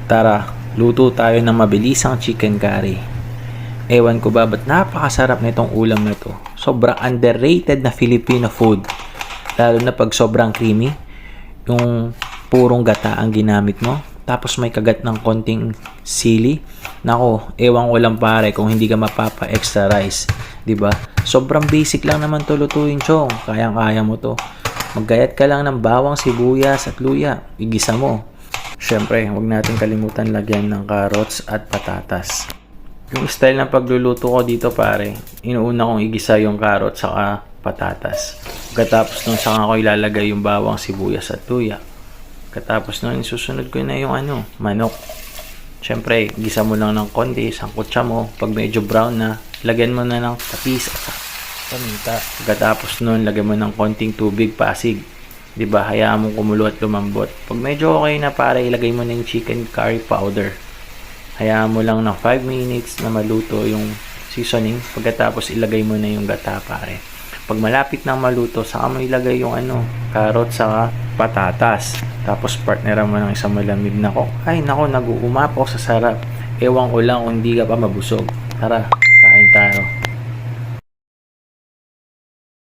Tara, luto tayo ng mabilisang chicken curry. Ewan ko ba, ba't napakasarap nitong ulam na to. Sobrang underrated na Filipino food. Lalo na pag sobrang creamy. Yung purong gata ang ginamit mo. Tapos may kagat ng konting sili. Nako, ewan ko lang pare kung hindi ka mapapa-extra rice. 'Di ba? Sobrang basic lang naman to lutuin, chong. Kayang-kaya mo to. Maggayat ka lang ng bawang, sibuyas at luya. Igisa mo. Syempre, huwag natin kalimutan lagyan ng carrots at patatas. Yung style ng pagluluto ko dito pare, inuuna kong igisa yung carrots saka patatas. Pagkatapos nun saka ko ilalagay yung bawang, sibuyas at luya. Pagkatapos nun susunod ko na yung manok. Syempre, gisa mo lang ng konti, sangkutsa mo. Pag medyo brown na, lagyan mo na ng tapis at paminta. Pagkatapos nun, lagyan mo ng konting tubig, pasig. 'Di ba? Hayaan mo kumulo at lumambot. Pag medyo okay na para ilagay mo na yung chicken curry powder. Hayaan mo lang ng 5 minutes na maluto yung seasoning. Pagkatapos ilagay mo na yung gata pare. Pag malapit na maluto, saka mo ilagay yung carrots saka patatas. Tapos partneran mo ng isang malamig na coke. Ay nako, nag-uumapaw sa sarap. Ewan ko lang kung hindi ka pa mabusog. Tara, kain tayo.